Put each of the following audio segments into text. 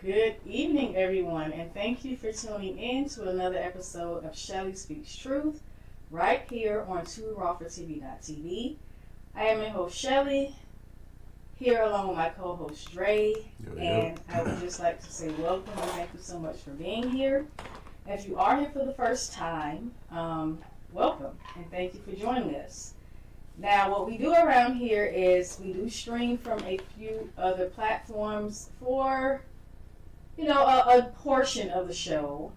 Good evening, everyone, and thank you for tuning in to another episode of Shelley Speaks Truth right here on 2rawfortv.tv. I am your host, Shelley, here along with my co-host, Dre, and I would just like to say welcome and thank you so much for being here. If you are here for the first time, welcome and thank you for joining us. Now, what we do around here is we do stream from a few other platforms for a portion of the show.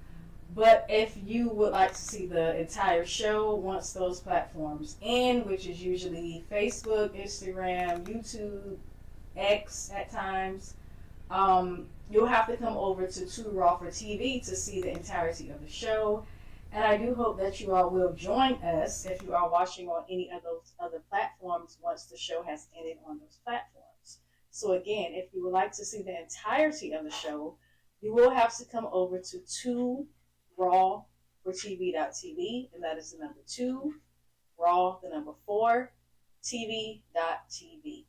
But if you would like to see the entire show once those platforms end, which is usually Facebook, Instagram, YouTube, X at times, you'll have to come over to 2Raw for TV to see the entirety of the show. And I do hope that you all will join us if you are watching on any of those other platforms once the show has ended on those platforms. So again, if you would like to see the entirety of the show, you will have to come over to 2rawfortv.tv, and that is the number 2, raw, the number 4, tv.tv.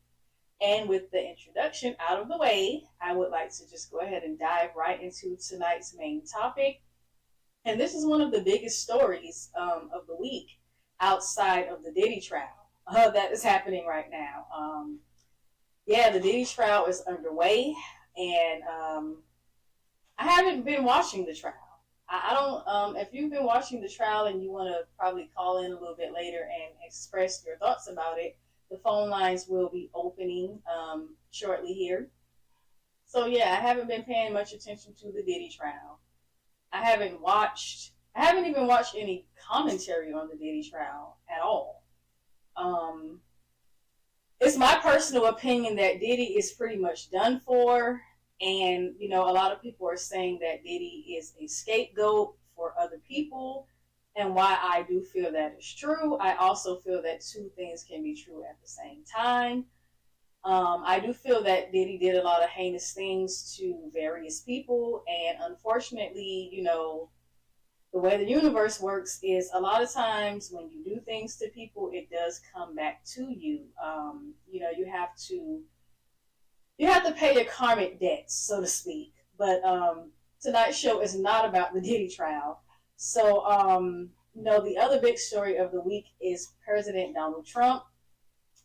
And with the introduction out of the way, I would like to just go ahead and dive right into tonight's main topic. And this is one of the biggest stories of the week outside of the Diddy trial that is happening right now. The Diddy trial is underway, and I haven't been watching the trial. I don't, if you've been watching the trial and you want to probably call in a little bit later and express your thoughts about it, the phone lines will be opening shortly here. So I haven't been paying much attention to the Diddy trial. I haven't even watched any commentary on the Diddy trial at all. It's my personal opinion that Diddy is pretty much done for. And, a lot of people are saying that Diddy is a scapegoat for other people. And why I do feel that is true, I also feel that two things can be true at the same time. I do feel that Diddy did a lot of heinous things to various people. And unfortunately, the way the universe works is a lot of times when you do things to people, it does come back to you. You have to pay your karmic debts, so to speak. But tonight's show is not about the Diddy trial. So, the other big story of the week is President Donald Trump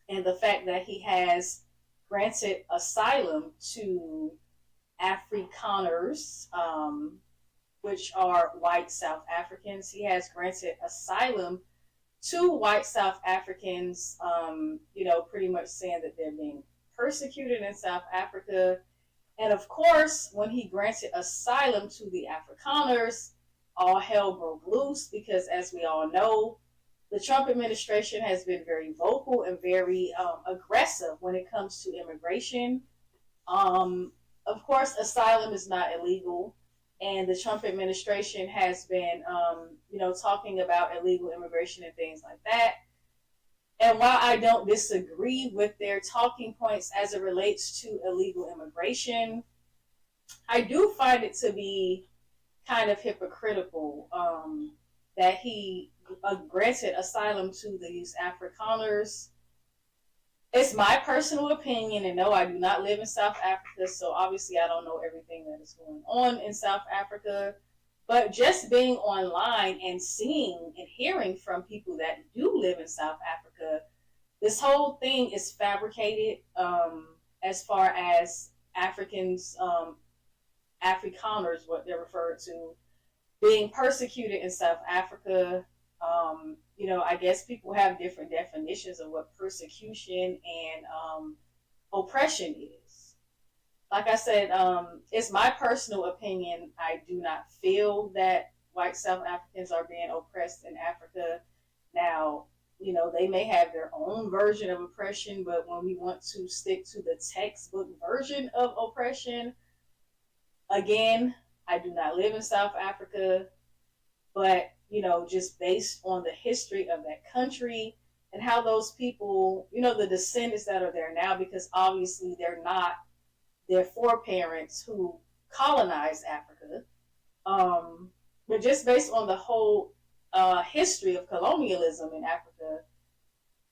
and the fact that he has granted asylum to Afrikaners, which are white South Africans. He has granted asylum to white South Africans, pretty much saying that they're being persecuted in South Africa. And of course, when he granted asylum to the Afrikaners, all hell broke loose because, as we all know, the Trump administration has been very vocal and very aggressive when it comes to immigration. Of course, asylum is not illegal, and the Trump administration has been, talking about illegal immigration and things like that. And while I don't disagree with their talking points as it relates to illegal immigration, I do find it to be kind of hypocritical that he granted asylum to these Afrikaners. It's my personal opinion, and no, I do not live in South Africa, so obviously I don't know everything that is going on in South Africa. But just being online and seeing and hearing from people that do live in South Africa, this whole thing is fabricated as far as Africans, Afrikaners, what they're referred to, being persecuted in South Africa. I guess people have different definitions of what persecution and oppression is. Like I said, it's my personal opinion. I do not feel that white South Africans are being oppressed in Africa. Now, they may have their own version of oppression, but when we want to stick to the textbook version of oppression, again, I do not live in South Africa, but, just based on the history of that country and how those people, the descendants that are there now, because obviously they're not their foreparents who colonized Africa. But just based on the whole history of colonialism in Africa,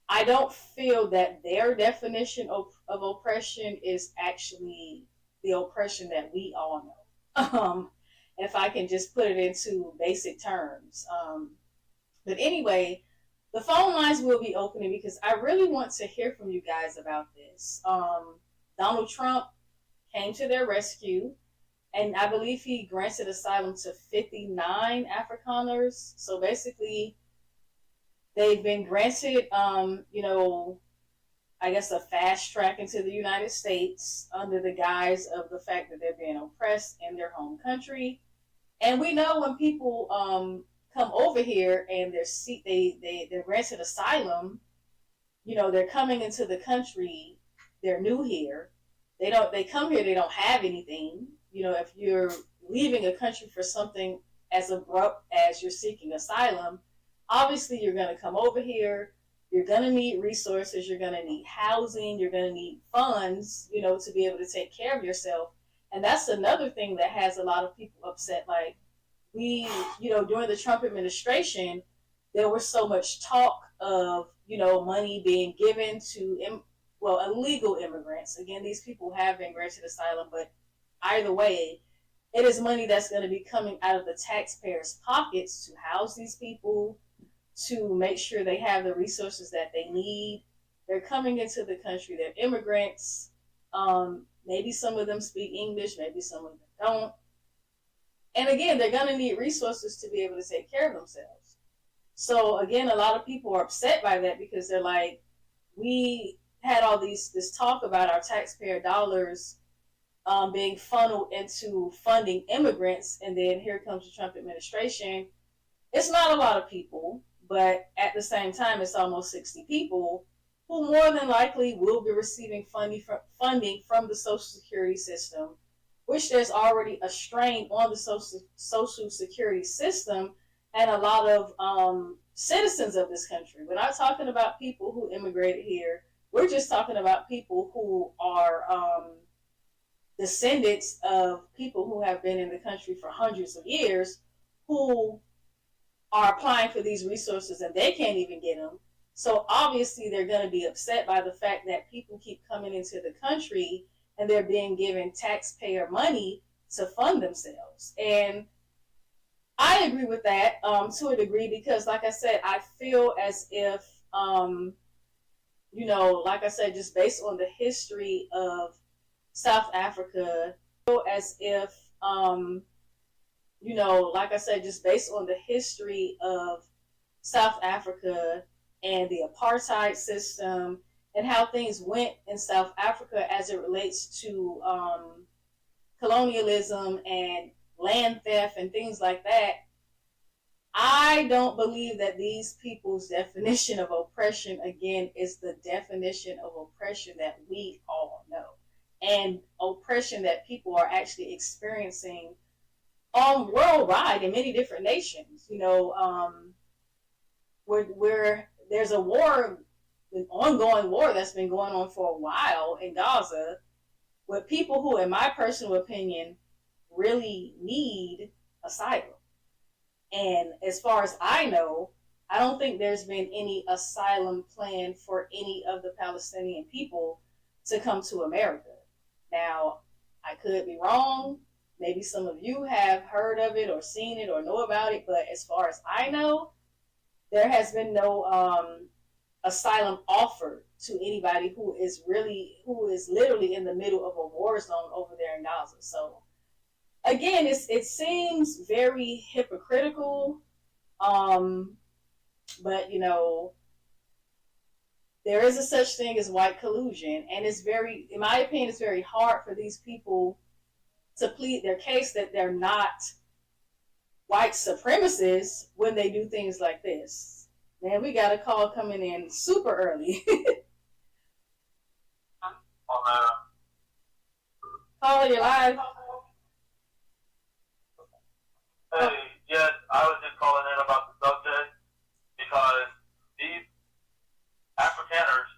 I don't feel that their definition of oppression is actually the oppression that we all know. If I can just put it into basic terms. But anyway, the phone lines will be opening because I really want to hear from you guys about this. Donald Trump came to their rescue, and I believe he granted asylum to 59 Afrikaners. So basically, they've been granted, I guess a fast track into the United States under the guise of the fact that they're being oppressed in their home country. And we know when people come over here and they're granted asylum, they're coming into the country, they're new here. They come here, they don't have anything. If you're leaving a country for something as abrupt as you're seeking asylum, obviously you're going to come over here. You're going to need resources. You're going to need housing. You're going to need funds, to be able to take care of yourself. And that's another thing that has a lot of people upset. Like during the Trump administration, there was so much talk of, money being given to, illegal immigrants. Again, these people have been granted asylum, but either way, it is money that's going to be coming out of the taxpayers' pockets to house these people, to make sure they have the resources that they need. They're coming into the country. They're immigrants. Maybe some of them speak English. Maybe some of them don't. And again, they're going to need resources to be able to take care of themselves. So again, a lot of people are upset by that because they're like, we had all this talk about our taxpayer dollars being funneled into funding immigrants, and then here comes the Trump administration. It's not a lot of people, but at the same time, it's almost 60 people who more than likely will be receiving funding from the Social Security system, which there's already a strain on the Social Security system and a lot of citizens of this country. We're not talking about people who immigrated here. We're just talking about people who are descendants of people who have been in the country for hundreds of years, who are applying for these resources and they can't even get them. So obviously they're going to be upset by the fact that people keep coming into the country and they're being given taxpayer money to fund themselves. And I agree with that to a degree because, like I said, I feel as if, like I said, just based on the history of South Africa, I feel as if, like I said, just based on the history of South Africa and the apartheid system and how things went in South Africa as it relates to colonialism and land theft and things like that, I don't believe that these people's definition of oppression, again, is the definition of oppression that we all know. And oppression that people are actually experiencing worldwide in many different nations. Where there's a war, an ongoing war that's been going on for a while in Gaza, with people who, in my personal opinion, really need asylum. And as far as I know, I don't think there's been any asylum plan for any of the Palestinian people to come to America. Now, I could be wrong. Maybe some of you have heard of it or seen it or know about it, but as far as I know, there has been no asylum offered to anybody who is literally in the middle of a war zone over there in Gaza. So again, it seems very hypocritical, but there is a such thing as white collusion, and it's very, in my opinion, it's very hard for these people to plead their case that they're not white supremacists when they do things like this. Man, we got a call coming in super early. Caller, you're live. Hey, yes, I was just calling in about the subject because these Afrikaners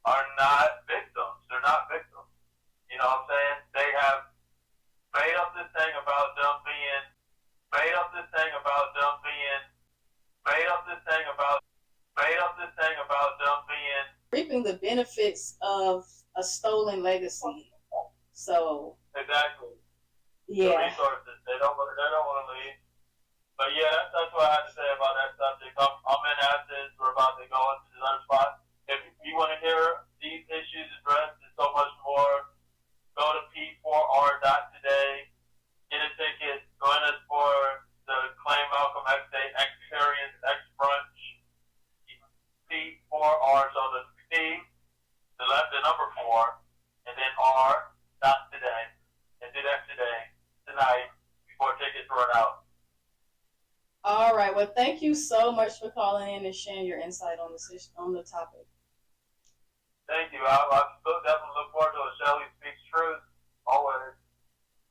are not victims. They're not victims. You know what I'm saying? They have made up this thing about them being, made up this thing about them being, made up this thing about, made up this thing about them being reaping the benefits of a stolen legacy. So exactly. yeah. The resources, they don't want to leave. But yeah, that's what I had to say about that subject. I'm in Athens. We're about to go into the other spot. If you want to hear these issues addressed and so much more, go to p4r.today. Get a ticket. Join us for the Claim Malcolm X Day, X Experience, X Brunch. P4R, so the P, the number 4, and then R.today. And do that today, tonight, before tickets run out. All right. Well, thank you so much for calling in and sharing your insight on the topic. Thank you. I still definitely look forward to a Shelley Speaks Truth. Always.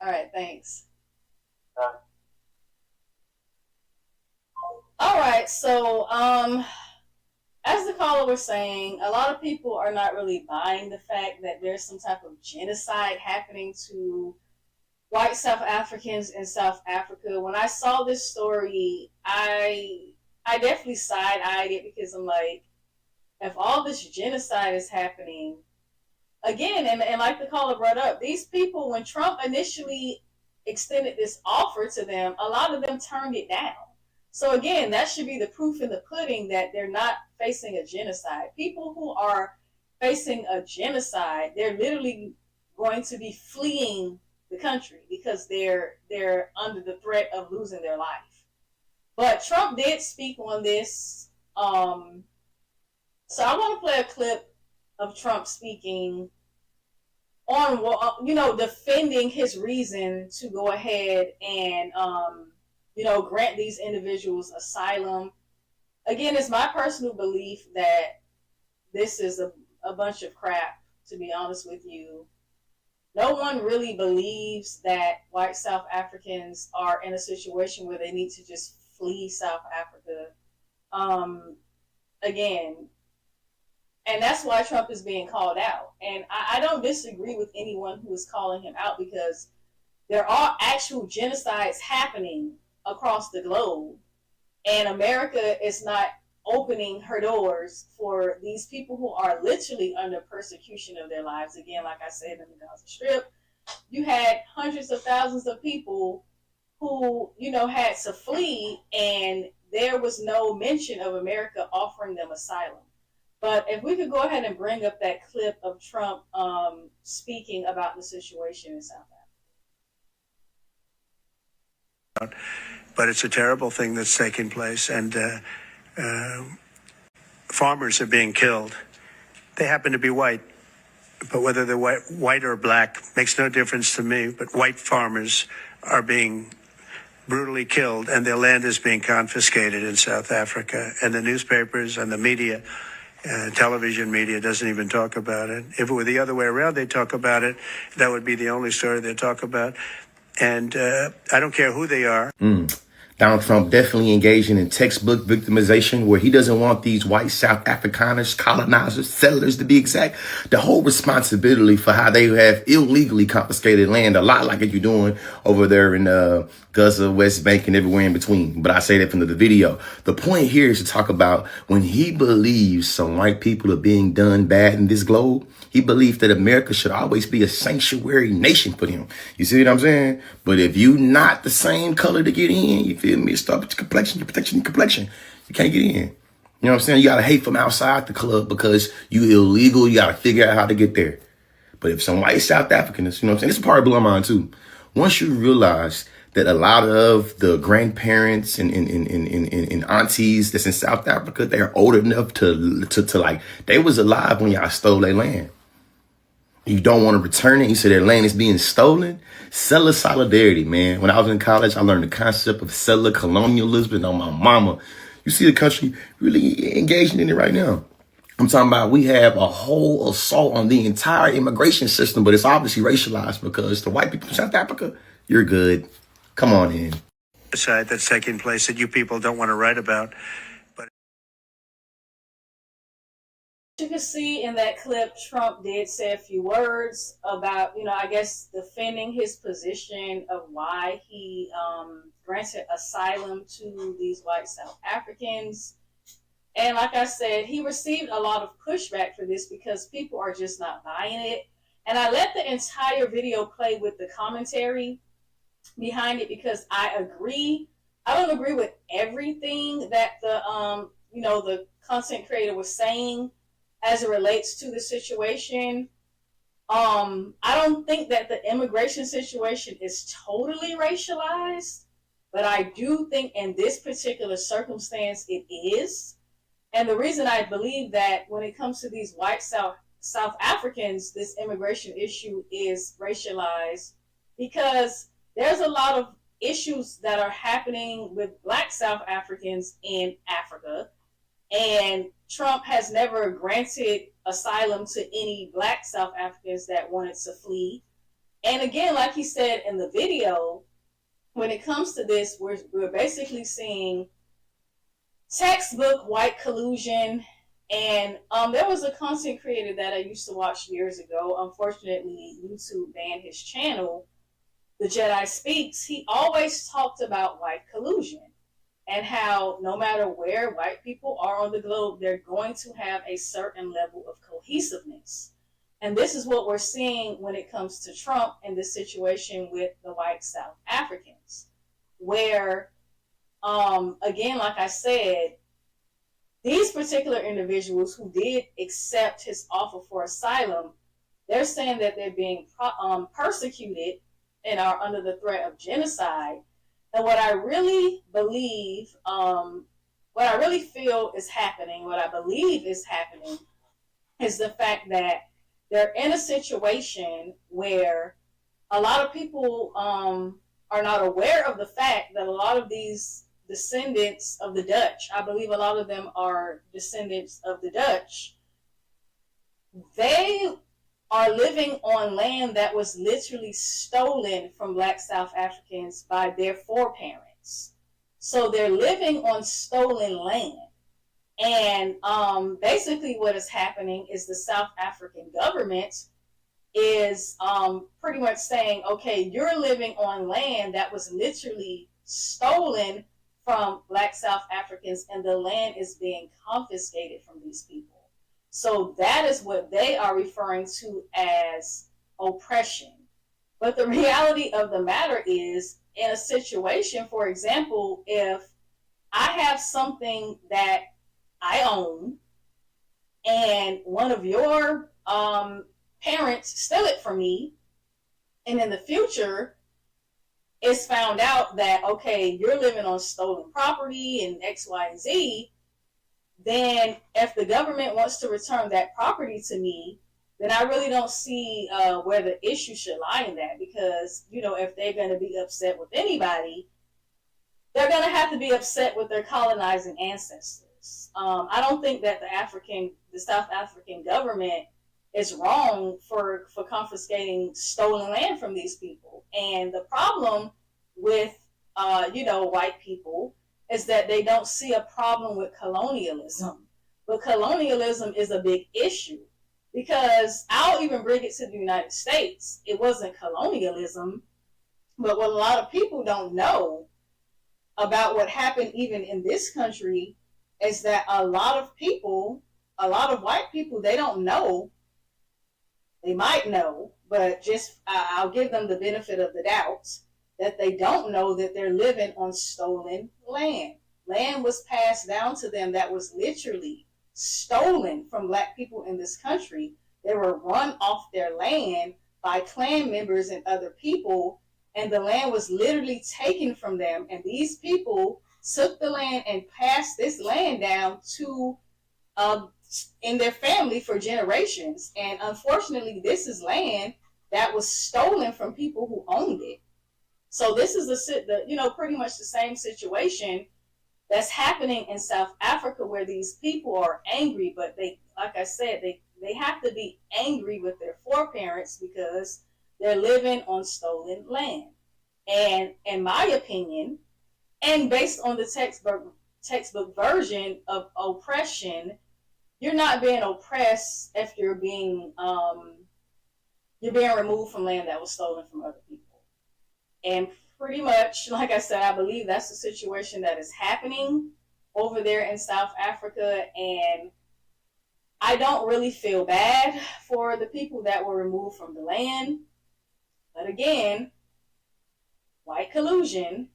All right. Thanks. Thanks. All right. So, as the caller was saying, a lot of people are not really buying the fact that there's some type of genocide happening to white South Africans in South Africa. When I saw this story, I definitely side-eyed it because I'm like, if all this genocide is happening, again, and like the caller brought up, these people, when Trump initially extended this offer to them, a lot of them turned it down. So again, that should be the proof in the pudding that they're not facing a genocide. People who are facing a genocide, they're literally going to be fleeing the country because they're under the threat of losing their life. But Trump did speak on this. So I want to play a clip of Trump speaking on, defending his reason to go ahead and, grant these individuals asylum. Again, it's my personal belief that this is a bunch of crap, to be honest with you. No one really believes that white South Africans are in a situation where they need to just flee South Africa. Again, and that's why Trump is being called out. And I don't disagree with anyone who is calling him out because there are actual genocides happening across the globe. And America is not opening her doors for these people who are literally under persecution of their lives. Again, like I said, in the Gaza Strip, you had hundreds of thousands of people who, had to flee, and there was no mention of America offering them asylum. But if we could go ahead and bring up that clip of Trump speaking about the situation in South Africa. But it's a terrible thing that's taking place, and farmers are being killed. They happen to be white, but whether they're white or black makes no difference to me. But white farmers are being brutally killed, and their land is being confiscated in South Africa. And the newspapers and the media, television media, doesn't even talk about it. If it were the other way around, they'd talk about it. That would be the only story they'd talk about. And I don't care who they are. Donald Trump definitely engaging in textbook victimization where he doesn't want these white South Afrikaners, colonizers, settlers to be exact, the whole responsibility for how they have illegally confiscated land, a lot like you're doing over there in Gaza, West Bank, and everywhere in between. But I say that from the video. The point here is to talk about when he believes some white people are being done bad in this globe, he believes that America should always be a sanctuary nation for him. You see what I'm saying? But if you not the same color to get in, you feel me? Start with your complexion. You can't get in. You know what I'm saying? You got to hate from outside the club because you illegal. You got to figure out how to get there. But if some white South Africans, you know what I'm saying? This is part of blowing my mind too. Once you realize that a lot of the grandparents and aunties that's in South Africa, they're old enough to like, they was alive when y'all stole their land. You don't want to return it. You say their land is being stolen. Settler solidarity, man. When I was in college, I learned the concept of settler colonialism on my mama. You see the country really engaging in it right now. I'm talking about we have a whole assault on the entire immigration system, but it's obviously racialized because the white people in South Africa, you're good. Come on in. Genocide that's taking place that you people don't want to write about. You can see in that clip, Trump did say a few words about, I guess defending his position of why he granted asylum to these white South Africans. And like I said, he received a lot of pushback for this because people are just not buying it. And I let the entire video play with the commentary behind it because I agree. I don't agree with everything that the content creator was saying as it relates to the situation. I don't think that the immigration situation is totally racialized, but I do think in this particular circumstance it is. And the reason I believe that when it comes to these white South Africans, this immigration issue is racialized because there's a lot of issues that are happening with black South Africans in Africa. And Trump has never granted asylum to any black South Africans that wanted to flee. And again, like he said in the video, when it comes to this, we're basically seeing textbook white collusion. And there was a content creator that I used to watch years ago. Unfortunately, YouTube banned his channel, The Jedi Speaks. He always talked about white collusion and how no matter where white people are on the globe, they're going to have a certain level of cohesiveness. And this is what we're seeing when it comes to Trump and the situation with the white South Africans, where, again, like I said, these particular individuals who did accept his offer for asylum, they're saying that they're being persecuted and are under the threat of genocide. And what I really believe, what I really feel is happening, what I believe is happening, is the fact that they're in a situation where a lot of people are not aware of the fact that a lot of these descendants of the Dutch, I believe a lot of them are descendants of the Dutch, they are living on land that was literally stolen from black South Africans by their foreparents. So they're living on stolen land. And basically what is happening is the South African government is pretty much saying, okay, you're living on land that was literally stolen from black South Africans, and the land is being confiscated from these people. So that is what they are referring to as oppression. But the reality of the matter is, in a situation, for example, if I have something that I own and one of your parents steal it from me, and in the future it's found out that, okay, you're living on stolen property and X, Y, and Z, then if the government wants to return that property to me, then I really don't see where the issue should lie in that. Because, if they're going to be upset with anybody, they're going to have to be upset with their colonizing ancestors. I don't think that the South African government is wrong for confiscating stolen land from these people. And the problem with, white people is that they don't see a problem with colonialism. But colonialism is a big issue, because I'll even bring it to the United States. It wasn't colonialism, but what a lot of people don't know about what happened even in this country is that a lot of white people, they don't know. They might know, but I'll give them the benefit of the doubt that they don't know that they're living on stolen land. Land was passed down to them that was literally stolen from black people in this country. They were run off their land by clan members and other people, and the land was literally taken from them. And these people took the land and passed this land down to in their family for generations. And unfortunately, this is land that was stolen from people who owned it. So this is pretty much the same situation that's happening in South Africa, where these people are angry, but they, like I said, they have to be angry with their foreparents because they're living on stolen land. And in my opinion, and based on the textbook version of oppression, you're not being oppressed if you're being removed from land that was stolen from other people. And pretty much, like I said, I believe that's the situation that is happening over there in South Africa. And I don't really feel bad for the people that were removed from the land. But again, white collusion,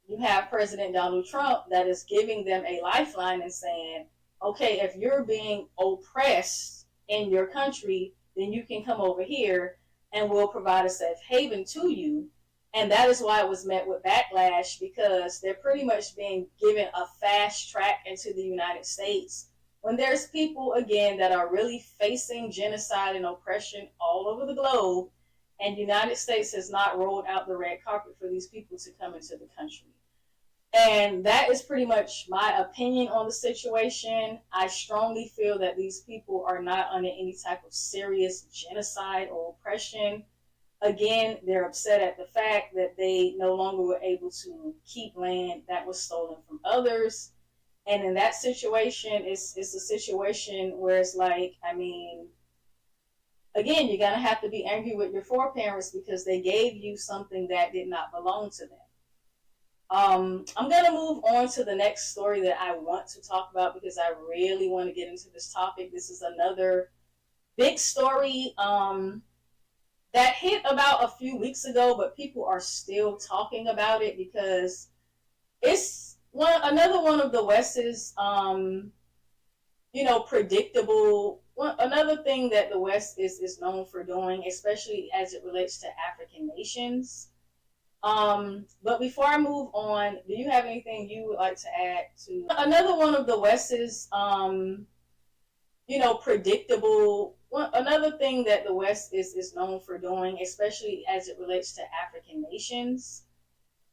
you have President Donald Trump that is giving them a lifeline and saying, okay, if you're being oppressed in your country, then you can come over here and we'll provide a safe haven to you. And that is why it was met with backlash, because they're pretty much being given a fast track into the United States when there's people, again, that are really facing genocide and oppression all over the globe, and the United States has not rolled out the red carpet for these people to come into the country. And that is pretty much my opinion on the situation. I strongly feel that these people are not under any type of serious genocide or oppression. Again, they're upset at the fact that they no longer were able to keep land that was stolen from others. And in that situation, it's a situation where it's like, I mean, again, you're going to have to be angry with your foreparents because they gave you something that did not belong to them. I'm going to move on to the next story that I want to talk about because I really want to get into this topic. This is another big story that hit about a few weeks ago, but people are still talking about it because it's another one of the West's, predictable. Another thing that the West is known for doing, especially as it relates to African nations. But before I move on, do you have anything you would like to add to another one of the West's, predictable? Another thing that the West is known for doing, especially as it relates to African nations.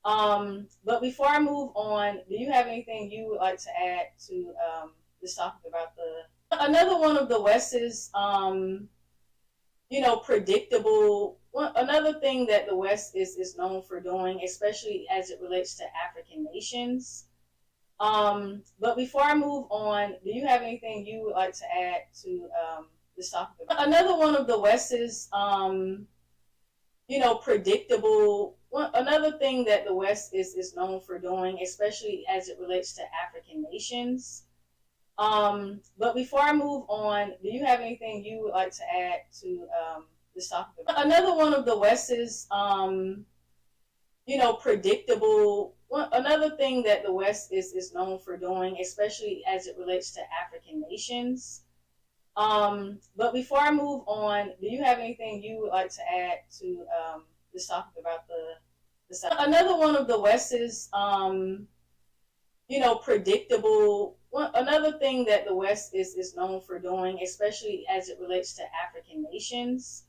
But before I move on, do you have anything you would like to add to this topic about another one of the West's, predictable? Another thing that the West is known for doing, especially as it relates to African nations. But before I move on, do you have anything you would like to add to this topic about another one of the West's, predictable? Another thing that the West is known for doing, especially as it relates to African nations. But before I move on, do you have anything you would like to add to this topic about another one of the West's, predictable? Another thing that the West is known for doing, especially as it relates to African nations. But before I move on, do you have anything you would like to add to this topic about another one of the West's, predictable? Another thing that the West is known for doing, especially as it relates to African nations.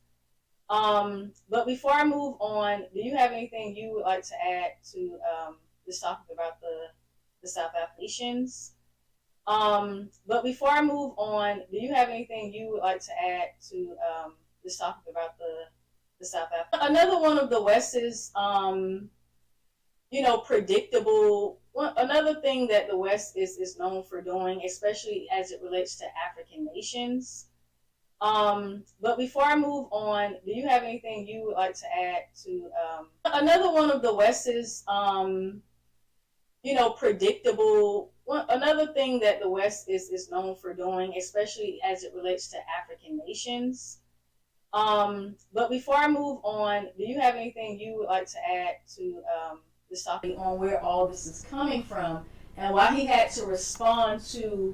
But before I move on, do you have anything you would like to add to this topic about the South Afrikaners? But before I move on, do you have anything you would like to add to this topic about the South Africaners? Another one of the West's, predictable. Another thing that the West is known for doing, especially as it relates to African nations. But before I move on, do you have anything you would like to add to another one of the West's, predictable? Another thing that the West is known for doing, especially as it relates to African nations. But before I move on, do you have anything you would like to add to this topic on where all this is coming from and why he had to respond to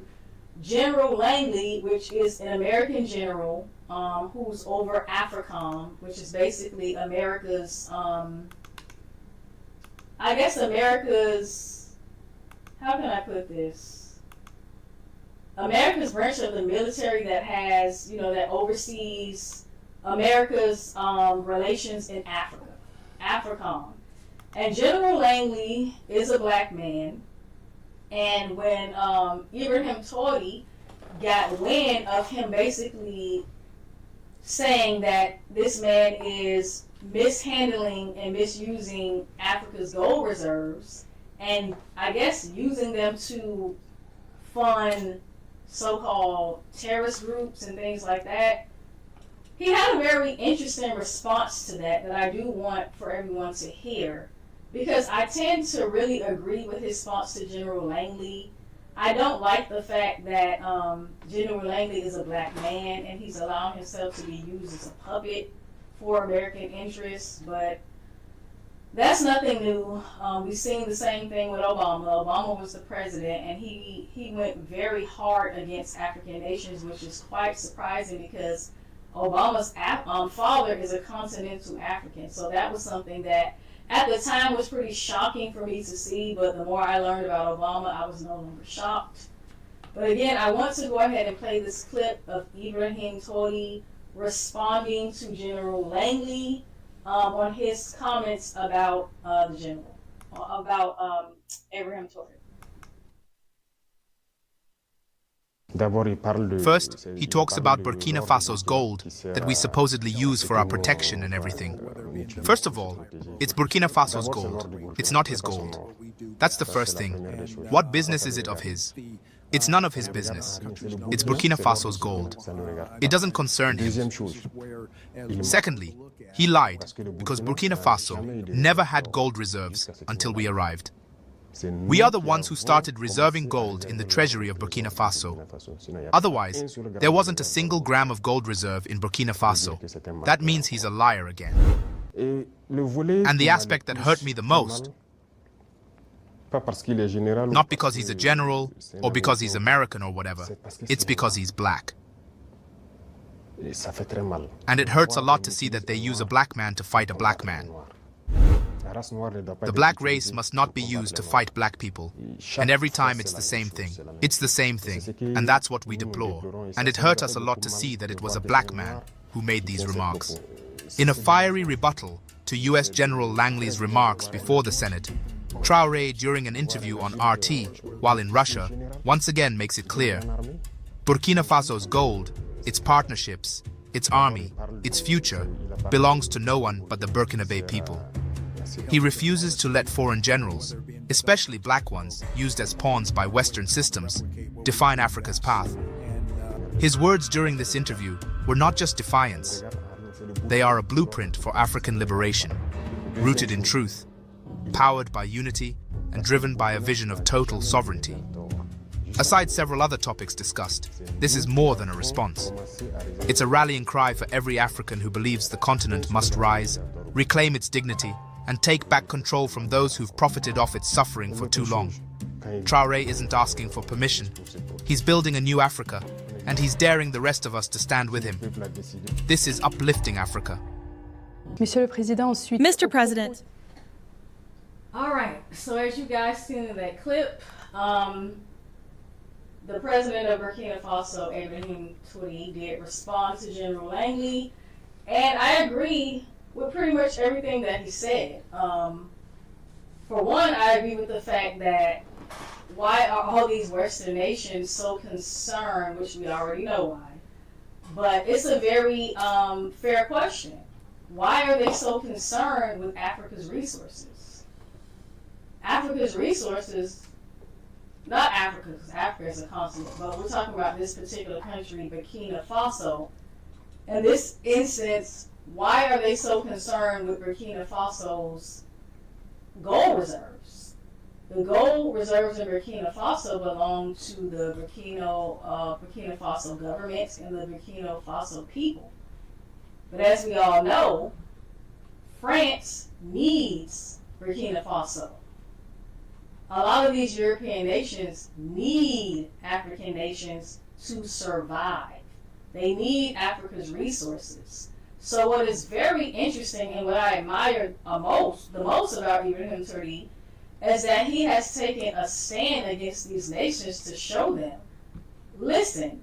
General Langley, which is an American general who's over AFRICOM, which is basically America's, how can I put this? America's branch of the military that has, that oversees America's relations in Africa, AFRICOM. And General Langley is a black man. And when Ibram Traore got wind of him basically saying that this man is mishandling and misusing Africa's gold reserves, and I guess using them to fund so-called terrorist groups and things like that, he had a very interesting response to that I do want for everyone to hear. Because I tend to really agree with his response to General Langley. I don't like the fact that General Langley is a black man and he's allowing himself to be used as a puppet for American interests, but that's nothing new. We've seen the same thing with Obama. Obama was the president, and he went very hard against African nations, which is quite surprising because Obama's father is a continental African. So that was something that at the time was pretty shocking for me to see, but the more I learned about Obama, I was no longer shocked. But again, I want to go ahead and play this clip of Ibram Traore responding to General Langley on his comments about the general, about Ibram Traore. First, he talks about Burkina Faso's gold that we supposedly use for our protection and everything. First of all, it's Burkina Faso's gold. It's not his gold. That's the first thing. What business is it of his? It's none of his business. It's Burkina Faso's gold. It doesn't concern him. Secondly, he lied because Burkina Faso never had gold reserves until we arrived. We are the ones who started reserving gold in the treasury of Burkina Faso. Otherwise, there wasn't a single gram of gold reserve in Burkina Faso. That means he's a liar again. And the aspect that hurt me the most, not because he's a general or because he's American or whatever, it's because he's black. And it hurts a lot to see that they use a black man to fight a black man. The black race must not be used to fight black people. And every time it's the same thing. It's the same thing. And that's what we deplore. And it hurt us a lot to see that it was a black man who made these remarks. In a fiery rebuttal to US General Langley's remarks before the Senate, Traore, during an interview on RT while in Russia, once again makes it clear: Burkina Faso's gold, its partnerships, its army, its future, belongs to no one but the Burkinabe people. He refuses to let foreign generals, especially black ones used as pawns by Western systems, define Africa's path. His words during this interview were not just defiance. They are a blueprint for African liberation, rooted in truth, powered by unity, and driven by a vision of total sovereignty. Aside several other topics discussed, this is more than a response. It's a rallying cry for every African who believes the continent must rise, reclaim its dignity, and take back control from those who've profited off its suffering for too long. Traore isn't asking for permission. He's building a new Africa, and he's daring the rest of us to stand with him. This is uplifting Africa. Mr. President. All right, so as you guys seen in that clip, the president of Burkina Faso, Ibram Traore, did respond to General Langley, and I agree with pretty much everything that he said. For one, I agree with the fact that why are all these Western nations so concerned, which we already know why, but it's a very fair question. Why are they so concerned with Africa's resources? Africa's resources, not Africa, because Africa is a continent, but we're talking about this particular country, Burkina Faso. In this instance, why are they so concerned with Burkina Faso's gold reserves? The gold reserves in Burkina Faso belong to the Burkina Faso government and the Burkina Faso people. But as we all know, France needs Burkina Faso. A lot of these European nations need African nations to survive. They need Africa's resources. So what is very interesting and what I admire the most about Ibram Traore is that he has taken a stand against these nations to show them, listen,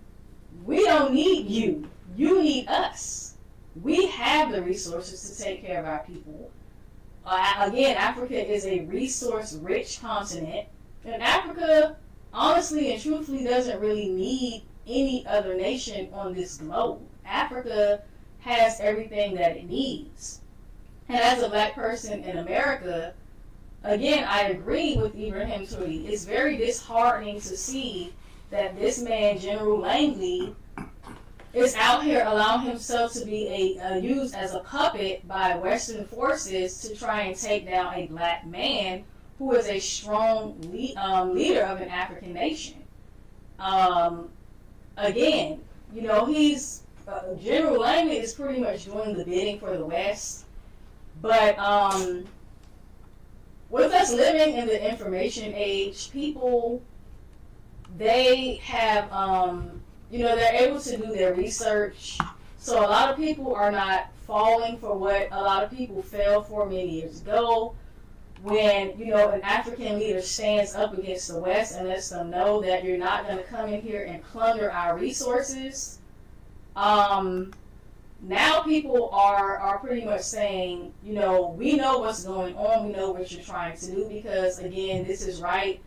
we don't need you. You need us. We have the resources to take care of our people. Again, Africa is a resource-rich continent, and Africa, honestly and truthfully, doesn't really need any other nation on this globe. Africa has everything that it needs. And as a black person in America, again, I agree with Ibram Traore. It's very disheartening to see that this man, General Langley, is out here allowing himself to be used as a puppet by Western forces to try and take down a black man who is a strong leader of an African nation. Again, he's General Langley is pretty much doing the bidding for the West, but with us living in the information age, people, they have, they're able to do their research. So a lot of people are not falling for what a lot of people fell for many years ago when, an African leader stands up against the West and lets them know that you're not going to come in here and plunder our resources. Now people are pretty much saying, we know what's going on, we know what you're trying to do, because again, this is right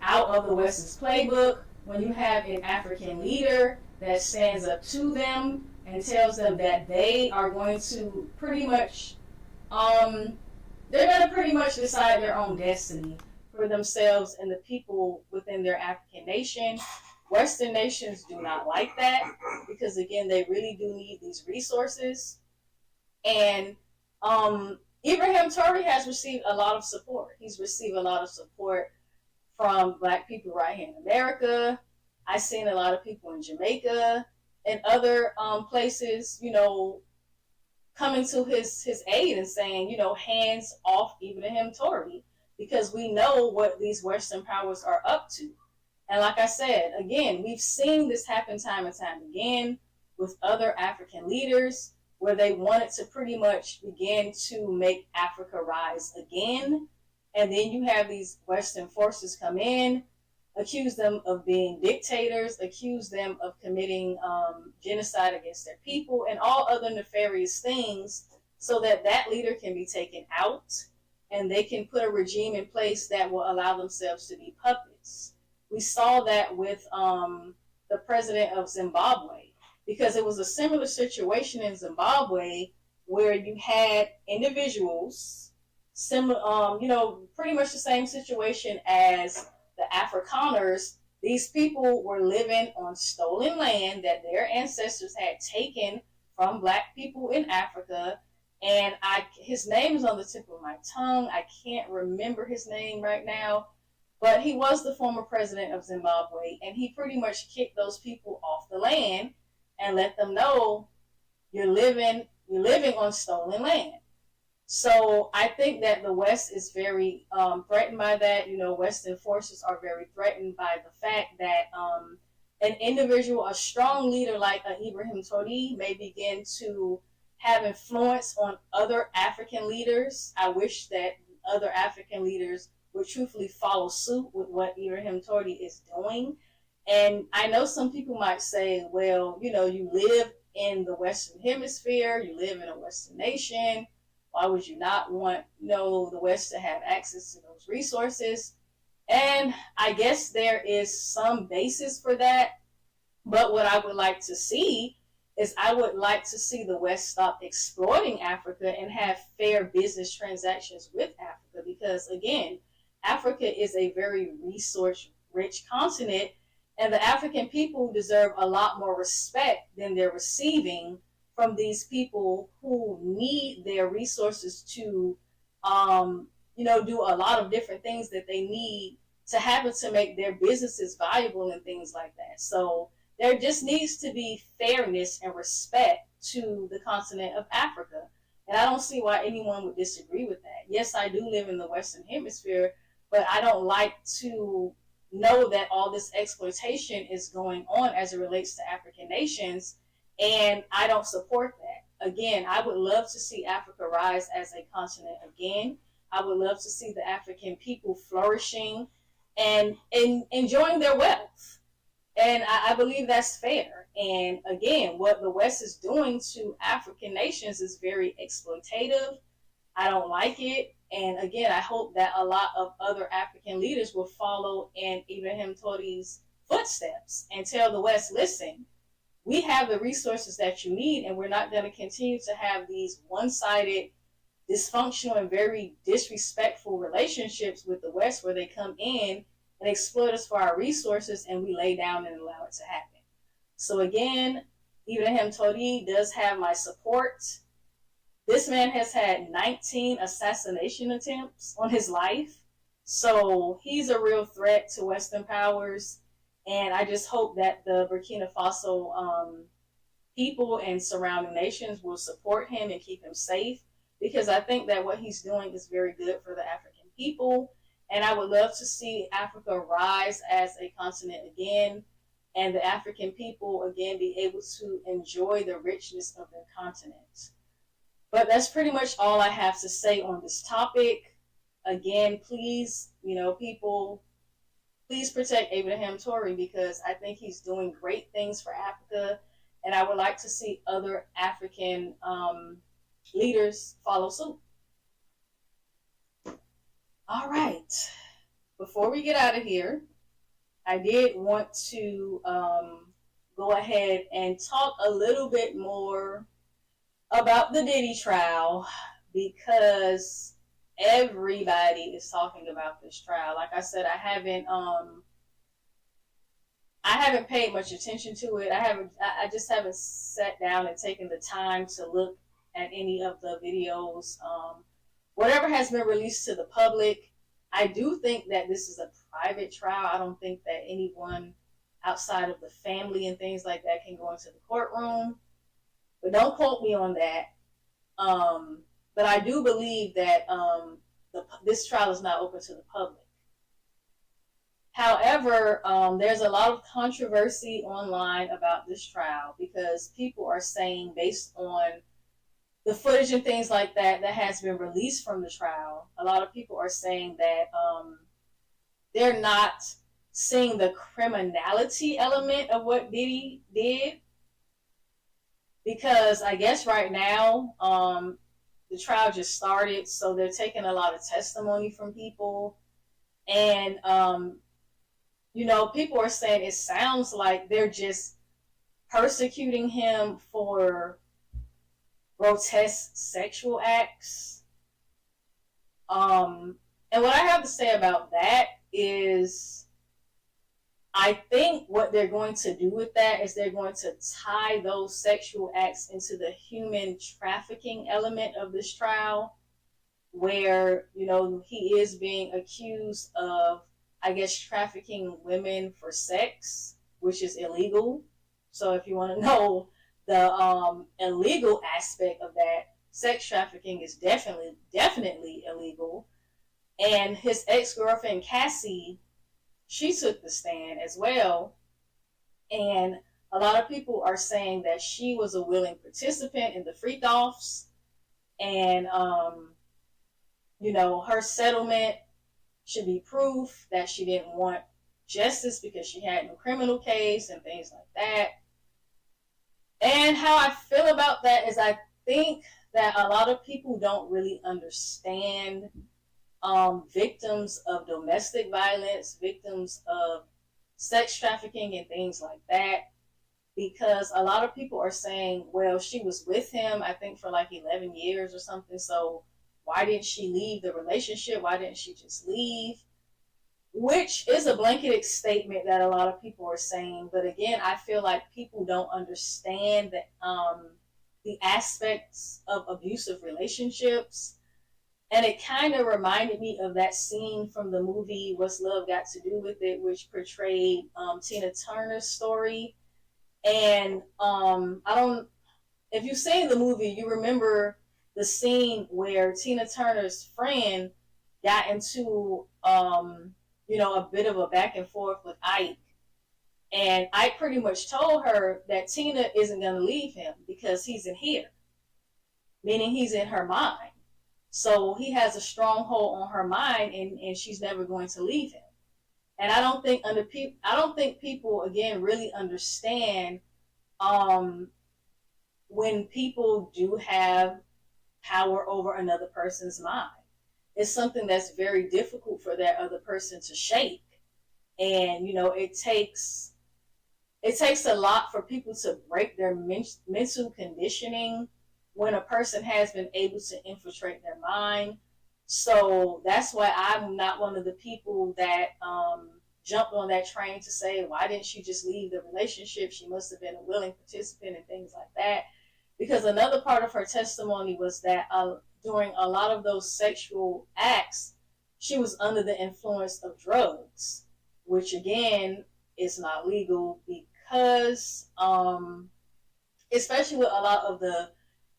out of the West's playbook. When you have an African leader that stands up to them and tells them that they are going to pretty much, they're going to pretty much decide their own destiny for themselves and the people within their African nation. Western nations do not like that because, again, they really do need these resources. And Ibram Traore has received a lot of support. He's received a lot of support from Black people right here in America. I've seen a lot of people in Jamaica and other places, coming to his aid and saying, hands off Ibram Traore, because we know what these Western powers are up to. And like I said, again, we've seen this happen time and time again with other African leaders where they wanted to pretty much begin to make Africa rise again. And then you have these Western forces come in, accuse them of being dictators, accuse them of committing genocide against their people and all other nefarious things, so that that leader can be taken out and they can put a regime in place that will allow themselves to be puppets. We saw that with the president of Zimbabwe, because it was a similar situation in Zimbabwe where you had individuals, similar, pretty much the same situation as the Afrikaners. These people were living on stolen land that their ancestors had taken from Black people in Africa. And his name is on the tip of my tongue. I can't remember his name right now. But he was the former president of Zimbabwe, and he pretty much kicked those people off the land and let them know you're living on stolen land. So I think that the West is very threatened by that. Western forces are very threatened by the fact that an individual, a strong leader like Ibram Traore, may begin to have influence on other African leaders. I wish that other African leaders would truthfully follow suit with what Ibram Traore is doing. And I know some people might say, well, you live in the Western Hemisphere, you live in a Western nation. Why would you not want, the West to have access to those resources? And I guess there is some basis for that. But what I would like to see is I would like to see the West stop exploiting Africa and have fair business transactions with Africa, because, again, Africa is a very resource-rich continent, and the African people deserve a lot more respect than they're receiving from these people who need their resources to, do a lot of different things that they need to happen to make their businesses viable and things like that. So there just needs to be fairness and respect to the continent of Africa. And I don't see why anyone would disagree with that. Yes, I do live in the Western Hemisphere, but I don't like to know that all this exploitation is going on as it relates to African nations, and I don't support that. Again, I would love to see Africa rise as a continent again. I would love to see the African people flourishing and enjoying their wealth. And I believe that's fair. And again, what the West is doing to African nations is very exploitative. I don't like it. And again, I hope that a lot of other African leaders will follow in Ibram Traore's footsteps and tell the West, listen, we have the resources that you need, and we're not going to continue to have these one-sided, dysfunctional, and very disrespectful relationships with the West where they come in and exploit us for our resources and we lay down and allow it to happen. So again, Ibram Traore does have my support. This man has had 19 assassination attempts on his life. So he's a real threat to Western powers. And I just hope that the Burkina Faso people and surrounding nations will support him and keep him safe, because I think that what he's doing is very good for the African people. And I would love to see Africa rise as a continent again, and the African people again be able to enjoy the richness of their continent. But that's pretty much all I have to say on this topic. Again, please, people, please protect Ibram Traore, because I think he's doing great things for Africa, and I would like to see other African leaders follow suit. All right. Before we get out of here, I did want to go ahead and talk a little bit more about the Diddy trial, because everybody is talking about this trial. Like I said, I haven't paid much attention to it. I just haven't sat down and taken the time to look at any of the videos. Whatever has been released to the public, I do think that this is a private trial. I don't think that anyone outside of the family and things like that can go into the courtroom. But don't quote me on that. But I do believe that this trial is not open to the public. However, there's a lot of controversy online about this trial, because people are saying, based on the footage and things like that has been released from the trial, a lot of people are saying that they're not seeing the criminality element of what Diddy did. Because I guess right now, the trial just started, so they're taking a lot of testimony from people. And, people are saying it sounds like they're just persecuting him for grotesque sexual acts. And what I have to say about that is, I think what they're going to do with that is they're going to tie those sexual acts into the human trafficking element of this trial, where, he is being accused of, I guess, trafficking women for sex, which is illegal. So if you want to know the illegal aspect of that, sex trafficking is definitely illegal. And his ex-girlfriend, Cassie, she took the stand as well. And a lot of people are saying that she was a willing participant in the freak-offs. And, her settlement should be proof that she didn't want justice because she had no criminal case and things like that. And how I feel about that is, I think that a lot of people don't really understand victims of domestic violence, victims of sex trafficking and things like that, because a lot of people are saying, well, she was with him, I think, for like 11 years or something, so why didn't she leave the relationship? Why didn't she just leave? Which is a blanketed statement that a lot of people are saying. But again, I feel like people don't understand that the aspects of abusive relationships. And it kind of reminded me of that scene from the movie What's Love Got to Do with It, which portrayed Tina Turner's story. And if you've seen the movie, you remember the scene where Tina Turner's friend got into, a bit of a back and forth with Ike. And Ike pretty much told her that Tina isn't going to leave him because he's in here, meaning he's in her mind. So he has a stronghold on her mind, and she's never going to leave him. And I don't think people again really understand when people do have power over another person's mind. It's something that's very difficult for that other person to shake. And, it takes a lot for people to break their mental conditioning when a person has been able to infiltrate their mind. So that's why I'm not one of the people that jumped on that train to say, why didn't she just leave the relationship? She must have been a willing participant and things like that. Because another part of her testimony was that during a lot of those sexual acts, she was under the influence of drugs, which again it's not legal because, especially with a lot of the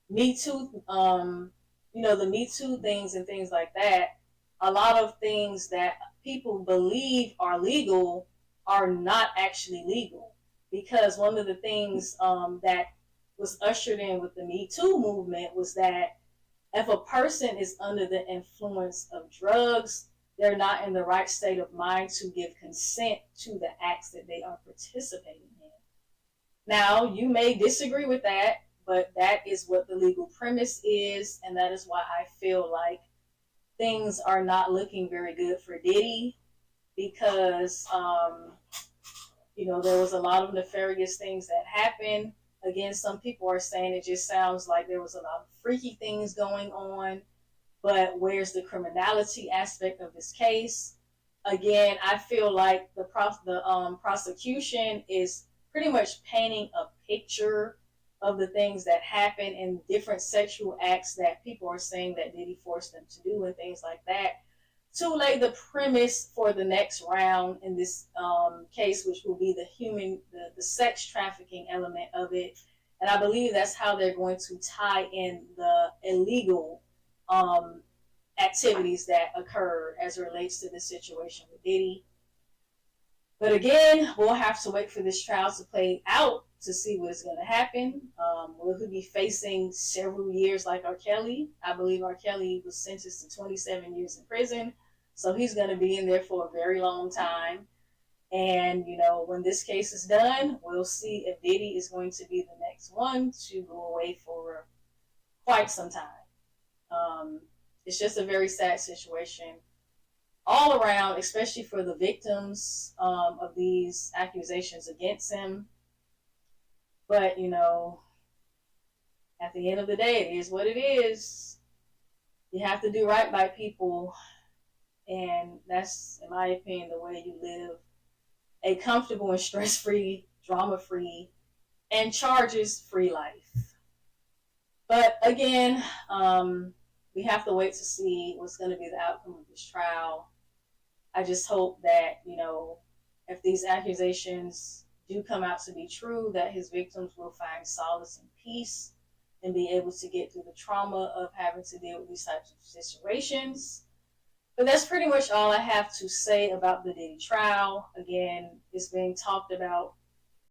Me Too, the Me Too things and things like that, a lot of things that people believe are legal are not actually legal. Because one of the things that was ushered in with the Me Too movement was that if a person is under the influence of drugs, they're not in the right state of mind to give consent to the acts that they are participating in. Now, you may disagree with that, but that is what the legal premise is, and that is why I feel like things are not looking very good for Diddy, because there was a lot of nefarious things that happened. Again, some people are saying it just sounds like there was a lot of freaky things going on, but where's the criminality aspect of this case? Again, I feel like the prosecution is pretty much painting a picture of the things that happen and different sexual acts that people are saying that Diddy forced them to do and things like that, to lay the premise for the next round in this case, which will be the sex trafficking element of it. And I believe that's how they're going to tie in the illegal activities that occurred as it relates to this situation with Diddy. But again, we'll have to wait for this trial to play out to see what's going to happen. Will he be facing several years like R. Kelly? I believe R. Kelly was sentenced to 27 years in prison. So he's going to be in there for a very long time. And, when this case is done, we'll see if Diddy is going to be the next one to go away for quite some time. It's just a very sad situation all around, especially for the victims of these accusations against him. But, at the end of the day, it is what it is. You have to do right by people. And that's, in my opinion, the way you live a comfortable and stress-free, drama-free, and charges-free life. But again, we have to wait to see what's going to be the outcome of this trial. I just hope that, if these accusations do come out to be true, that his victims will find solace and peace and be able to get through the trauma of having to deal with these types of situations. But that's pretty much all I have to say about the Diddy trial. Again, it's being talked about